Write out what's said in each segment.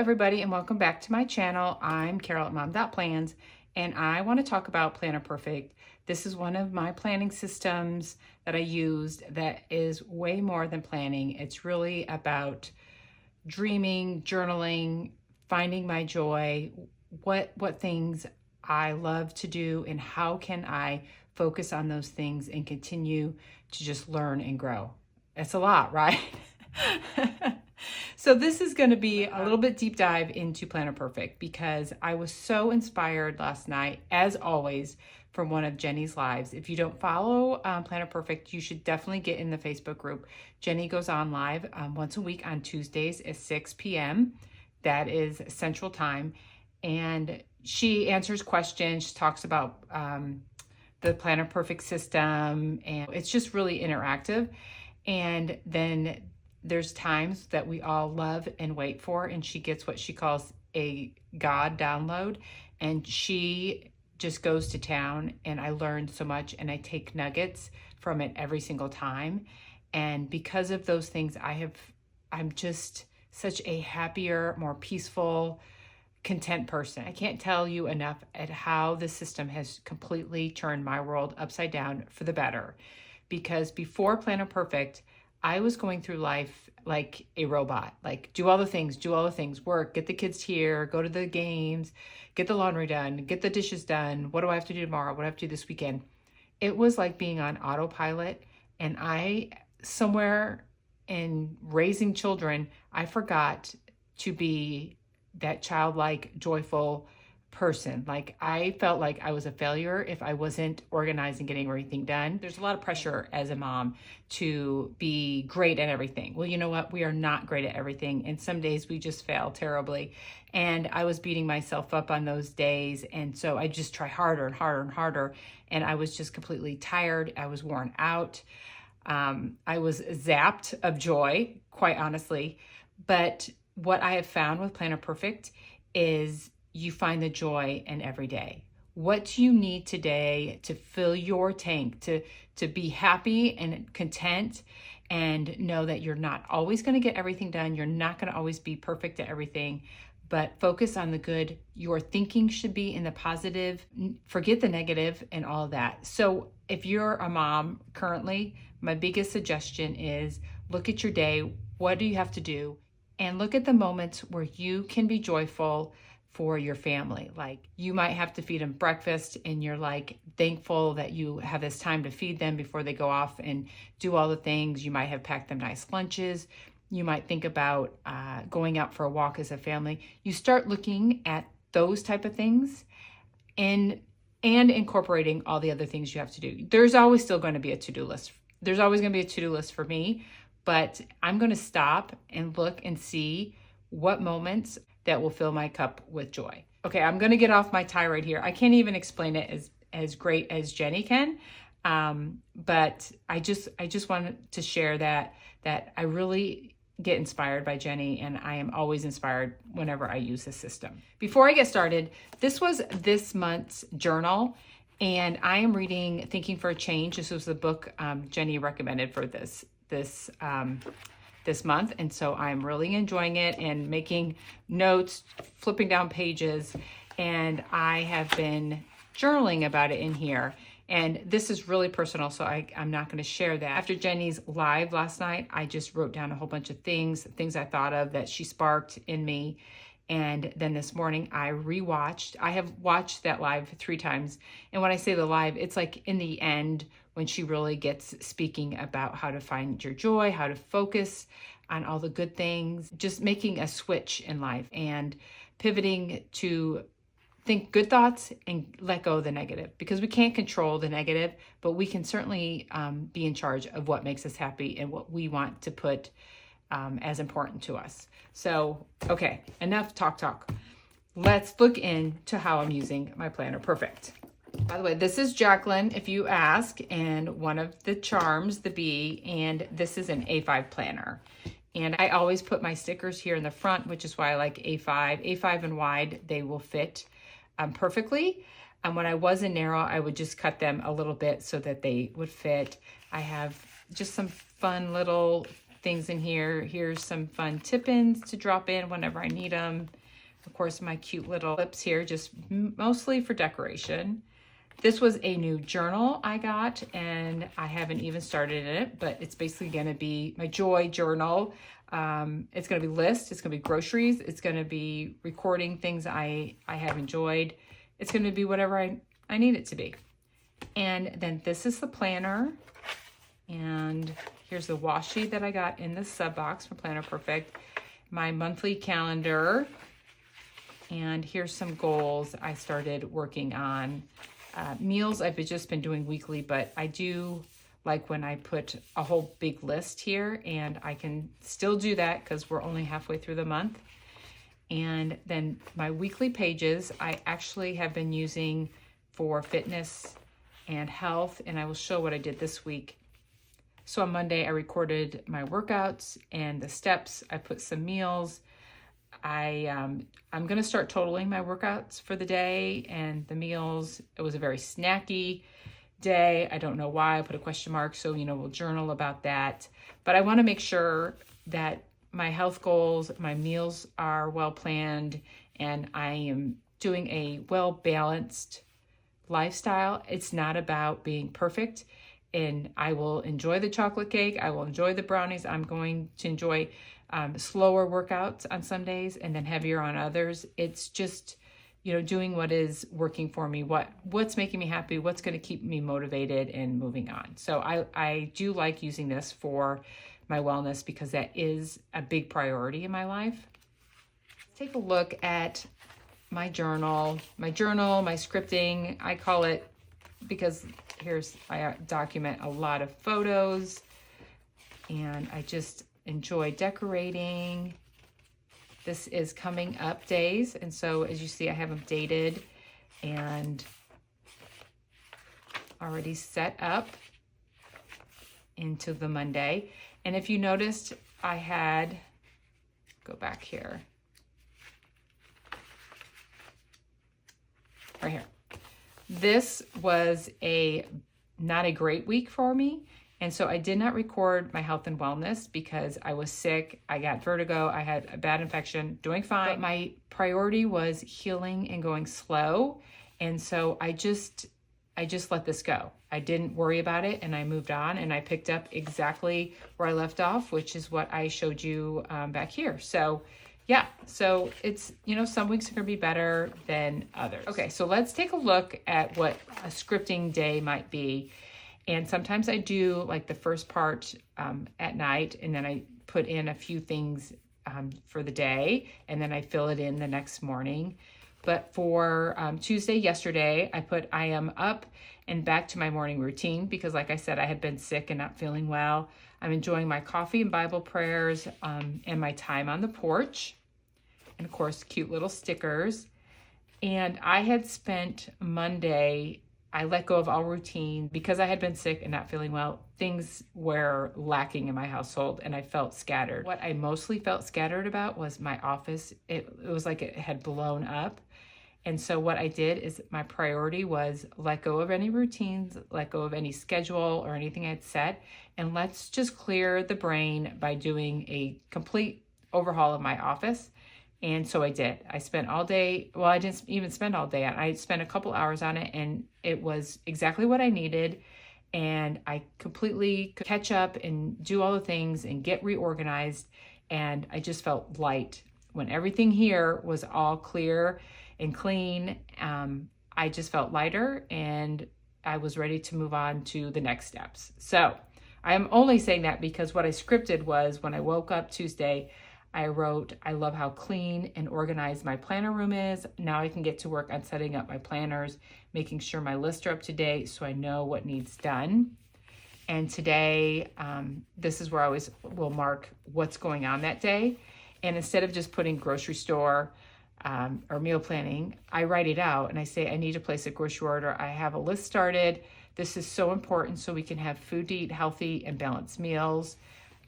everybody, and welcome back to my channel. I'm Carol at Mom.Plans, and I want to talk about Planner Perfect. This is one of my planning systems that I used that is way more than planning. It's really about dreaming, journaling, finding my joy, what things I love to do, and how can I focus on those things and continue to just learn and grow. It's a lot, right? So this is going to be a little bit deep dive into Planner Perfect because I was so inspired last night, as always, from one of Jenny's lives. If you don't follow Planner Perfect, you should definitely get in the Facebook group. Jenny goes on live once a week on Tuesdays at 6 p.m. That is Central Time. And she answers questions. She talks about the Planner Perfect system, and it's just really interactive. And then there's times that we all love and wait for, and she gets what she calls a God download, and she just goes to town, and I learned so much, and I take nuggets from it every single time. And because of those things, I'm just such a happier, more peaceful, content person. I can't tell you enough at how this system has completely turned my world upside down for the better. Because before Planner Perfect, I was going through life like a robot, like do all the things, work, get the kids here, go to the games, get the laundry done, get the dishes done. What do I have to do tomorrow? What do I have to do this weekend? It was like being on autopilot. And somewhere in raising children, I forgot to be that childlike, joyful person. Like I felt like I was a failure if I wasn't organized and getting everything done. There's a lot of pressure as a mom to be great at everything. Well, you know what? We are not great at everything. And some days we just fail terribly. And I was beating myself up on those days. And so I just try harder and harder and harder. And I was just completely tired. I was worn out. I was zapped of joy, quite honestly. But what I have found with Planner Perfect is you find the joy in every day. What do you need today to fill your tank, to be happy and content, and know that you're not always going to get everything done. You're not going to always be perfect at everything, but focus on the good. Your thinking should be in the positive. Forget the negative and all of that. So if you're a mom currently, my biggest suggestion is look at your day. What do you have to do? And look at the moments where you can be joyful for your family. Like you might have to feed them breakfast and you're like thankful that you have this time to feed them before they go off and do all the things. You might have packed them nice lunches. You might think about going out for a walk as a family. You start looking at those type of things and incorporating all the other things you have to do. There's always still going to be a to-do list. There's always going to be a to-do list for me, but I'm going to stop and look and see what moments that will fill my cup with joy. Okay, I'm going to get off my tirade here. I can't even explain it as great as Jenny can, but I just wanted to share that I really get inspired by Jenny, and I am always inspired whenever I use this system. Before I get started, this was this month's journal, and I am reading Thinking for a Change. This was the book Jenny recommended for this month, and so I'm really enjoying it and making notes, flipping down pages, and I have been journaling about it in here. And this is really personal, so I'm not going to share that. After Jenny's live last night, I just wrote down a whole bunch of things I thought of that she sparked in me. And then this morning I rewatched. I have watched that live 3 times. And when I say the live, it's like in the end when she really gets speaking about how to find your joy, how to focus on all the good things, just making a switch in life and pivoting to think good thoughts and let go of the negative, because we can't control the negative, but we can certainly be in charge of what makes us happy and what we want to put as important to us. So, okay, enough talk. Let's look into how I'm using my Planner Perfect. By the way, this is Jacqueline, if you ask, and one of the charms, the bee, and this is an A5 planner. And I always put my stickers here in the front, which is why I like A5. A5 and wide, they will fit perfectly. And when I was in narrow, I would just cut them a little bit so that they would fit. I have just some fun little things in here. Here's some fun tip-ins to drop in whenever I need them. Of course, my cute little clips here, just mostly for decoration. This was a new journal I got, and I haven't even started it, but it's basically gonna be my joy journal. It's gonna be lists, it's gonna be groceries, it's gonna be recording things I have enjoyed. It's gonna be whatever I need it to be. And then this is the planner, and here's the washi that I got in the sub box from Planner Perfect, my monthly calendar, and here's some goals I started working on. Meals I've just been doing weekly, but I do like when I put a whole big list here, and I can still do that because we're only halfway through the month. And then my weekly pages I actually have been using for fitness and health, and I will show what I did this week. So on Monday I recorded my workouts and the steps. I put some meals. I'm gonna start totaling my workouts for the day and the meals. It was a very snacky day. I don't know why I put a question mark, so we'll journal about that. But I want to make sure that my health goals, my meals are well planned, and I am doing a well balanced lifestyle. It's not about being perfect, and I will enjoy the chocolate cake. I will enjoy the brownies. I'm going to enjoy slower workouts on some days and then heavier on others. It's just, doing what is working for me, what's making me happy, what's going to keep me motivated and moving on. So I do like using this for my wellness because that is a big priority in my life. Take a look at my journal, my scripting. I call it, because I document a lot of photos, and I just enjoy decorating. This is coming up days, and so as you see, I have them dated and already set up into the Monday. And if you noticed, I had, go back here, right here. This was not a great week for me. And so I did not record my health and wellness because I was sick. I got vertigo. I had a bad infection, doing fine. But my priority was healing and going slow. And so I just let this go. I didn't worry about it, and I moved on, and I picked up exactly where I left off, which is what I showed you back here. So yeah, so it's, some weeks are gonna be better than others. Okay, so let's take a look at what a scripting day might be. And sometimes I do like the first part at night, and then I put in a few things for the day, and then I fill it in the next morning. But for Tuesday, yesterday, I am up and back to my morning routine because, like I said, I had been sick and not feeling well. I'm enjoying my coffee and Bible prayers and my time on the porch. And of course, cute little stickers. And I had spent Monday, I let go of all routine because I had been sick and not feeling well. Things were lacking in my household and I felt scattered. What I mostly felt scattered about was my office. It was like it had blown up. And so what I did is my priority was let go of any routines, let go of any schedule or anything I'd set, and let's just clear the brain by doing a complete overhaul of my office. And so I did. I spent all day, well, I didn't even spend all day on it. I spent a couple hours on it, and it was exactly what I needed. And I completely could catch up and do all the things and get reorganized. And I just felt light. When everything here was all clear and clean, I just felt lighter, and I was ready to move on to the next steps. So I'm only saying that because what I scripted was when I woke up Tuesday, I wrote, I love how clean and organized my planner room is. Now I can get to work on setting up my planners, making sure my lists are up to date so I know what needs done. And today, this is where I always will mark what's going on that day. And instead of just putting grocery store or meal planning, I write it out and I say, I need to place a grocery order. I have a list started. This is so important so we can have food to eat, healthy and balanced meals.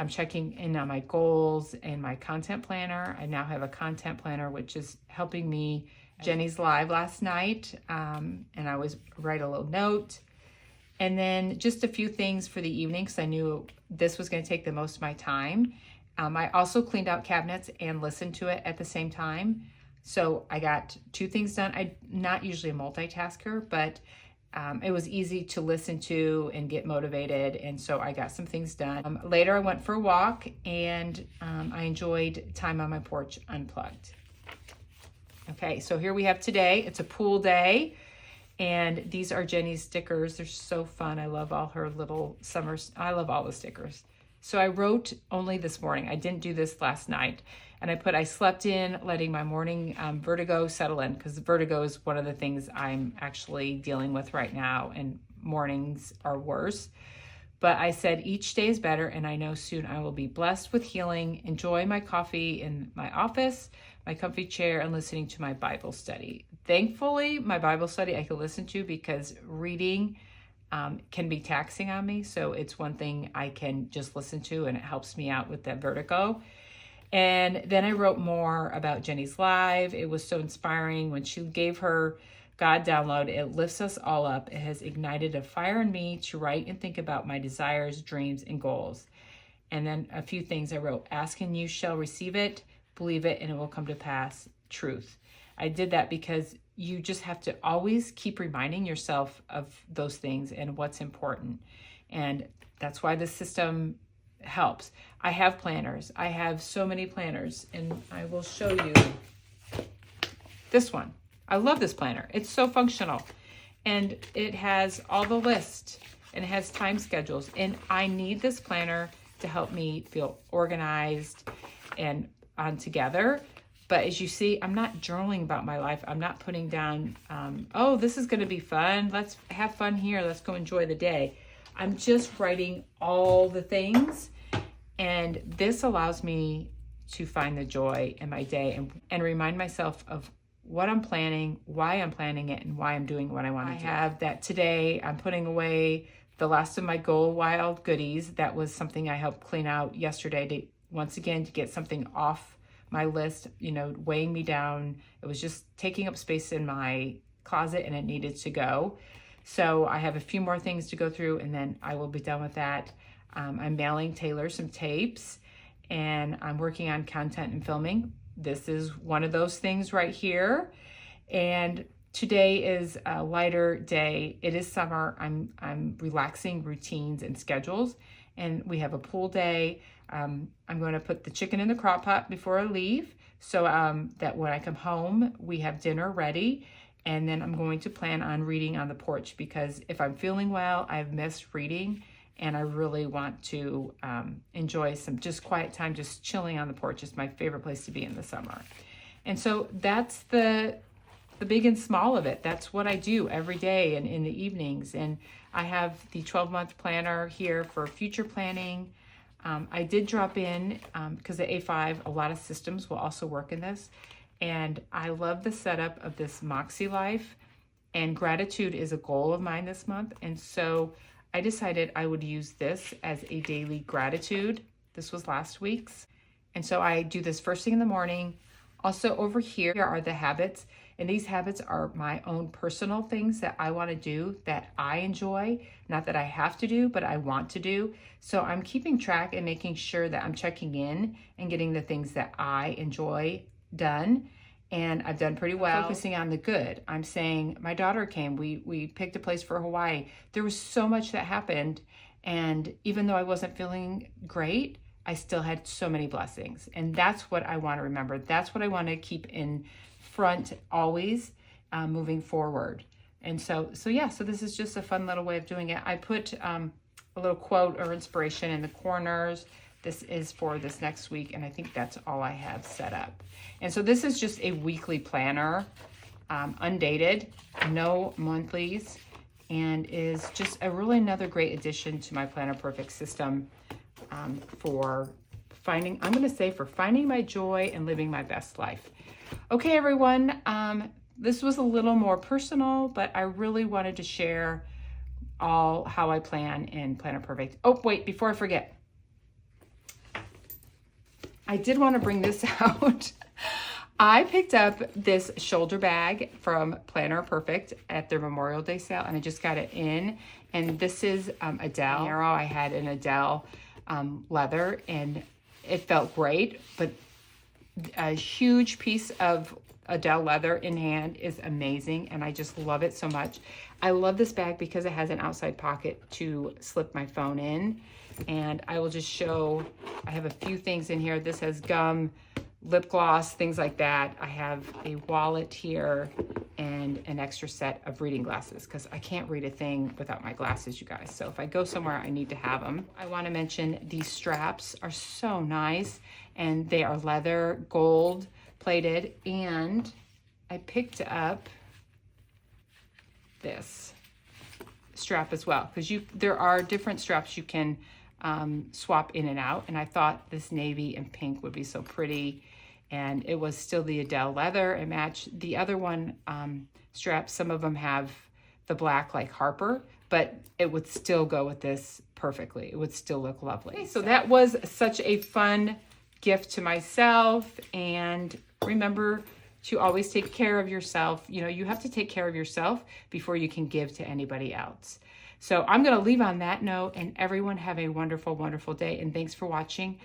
I'm checking in on my goals and my content planner. I now have a content planner, which is helping me. Jenny's live last night, and I always write a little note. And then just a few things for the evening, because I knew this was going to take the most of my time. I also cleaned out cabinets and listened to it at the same time. So I got 2 things done. I'm not usually a multitasker, but it was easy to listen to and get motivated. And so I got some things done. Later, I went for a walk, and I enjoyed time on my porch unplugged. Okay, so here we have today. It's a pool day. And these are Jenny's stickers. They're so fun. I love all her little summers. I love all the stickers. So I wrote only this morning. I didn't do this last night. And I slept in, letting my morning vertigo settle in, because vertigo is one of the things I'm actually dealing with right now, and mornings are worse. But I said each day is better, and I know soon I will be blessed with healing, enjoy my coffee in my office, my comfy chair, and listening to my Bible study. Thankfully, my Bible study I can listen to, because reading can be taxing on me. So it's one thing I can just listen to, and it helps me out with that vertigo. And then I wrote more about Jenny's live. It was so inspiring when she gave her God download. It lifts us all up. It has ignited a fire in me to write and think about my desires, dreams, and goals. And then a few things I wrote: ask and you shall receive it, believe it, and it will come to pass. Truth. I did that because you just have to always keep reminding yourself of those things and what's important. And that's why the system helps. I have planners. I have so many planners, and I will show you this one. I love this planner. It's so functional, and it has all the lists, and it has time schedules, and I need this planner to help me feel organized and on together. But as you see, I'm not journaling about my life. I'm not putting down, oh, this is going to be fun. Let's have fun here. Let's go enjoy the day. I'm just writing all the things. And this allows me to find the joy in my day, and remind myself of what I'm planning, why I'm planning it, and why I'm doing what I want to do. I have that today. I'm putting away the last of my Go Wild goodies. That was something I helped clean out yesterday to, once again, to get something off my list, weighing me down. It was just taking up space in my closet, and it needed to go. So I have a few more things to go through, and then I will be done with that. I'm mailing Taylor some tapes, and I'm working on content and filming. This is one of those things right here. And today is a lighter day. It is summer. I'm relaxing routines and schedules, and we have a pool day. I'm going to put the chicken in the crock pot before I leave, so that when I come home, we have dinner ready. And then I'm going to plan on reading on the porch, because if I'm feeling well, I've missed reading, and I really want to enjoy some just quiet time, just chilling on the porch. It's my favorite place to be in the summer. And so that's the big and small of it. That's what I do every day and in the evenings. And I have the 12-month planner here for future planning. I did drop in, because the A5, a lot of systems will also work in this. And I love the setup of this Moxie Life, and gratitude is a goal of mine this month. And so I decided I would use this as a daily gratitude. This was last week's. And so I do this first thing in the morning. Also over here are the habits. And these habits are my own personal things that I want to do, that I enjoy. Not that I have to do, but I want to do. So I'm keeping track and making sure that I'm checking in and getting the things that I enjoy done. And I've done pretty well. Focusing on the good. I'm saying my daughter came. We picked a place for Hawaii. There was so much that happened. And even though I wasn't feeling great, I still had so many blessings. And that's what I want to remember. That's what I want to keep in front always, moving forward. And so this is just a fun little way of doing it. I put a little quote or inspiration in the corners. This is for this next week, and I think that's all I have set up. And so this is just a weekly planner, undated, no monthlies, and is just another great addition to my Planner Perfect system for finding my joy and living my best life. Okay, everyone, this was a little more personal, but I really wanted to share how I plan in Planner Perfect. Oh, wait, before I forget, I did want to bring this out. I picked up this shoulder bag from Planner Perfect at their Memorial Day sale, and I just got it in. And this is Adele. I had an Adele leather, and it felt great, but a huge piece of Adele leather in hand is amazing, and I just love it so much. I love this bag because it has an outside pocket to slip my phone in, and I will just show, I have a few things in here. This has gum, lip gloss, things like that. I have a wallet here and an extra set of reading glasses because I can't read a thing without my glasses, you guys. So if I go somewhere, I need to have them. I want to mention these straps are so nice, and they are leather, gold plated, and I picked up this strap as well because there are different straps you can swap in and out, and I thought this navy and pink would be so pretty, and it was still the Adele leather. It matched the other one straps. Some of them have the black like Harper, but it would still go with this perfectly. It would still look lovely. Okay, so that was such a fun gift to myself, and remember to always take care of yourself. You know, you have to take care of yourself before you can give to anybody else. So I'm going to leave on that note, and everyone have a wonderful, wonderful day, and thanks for watching.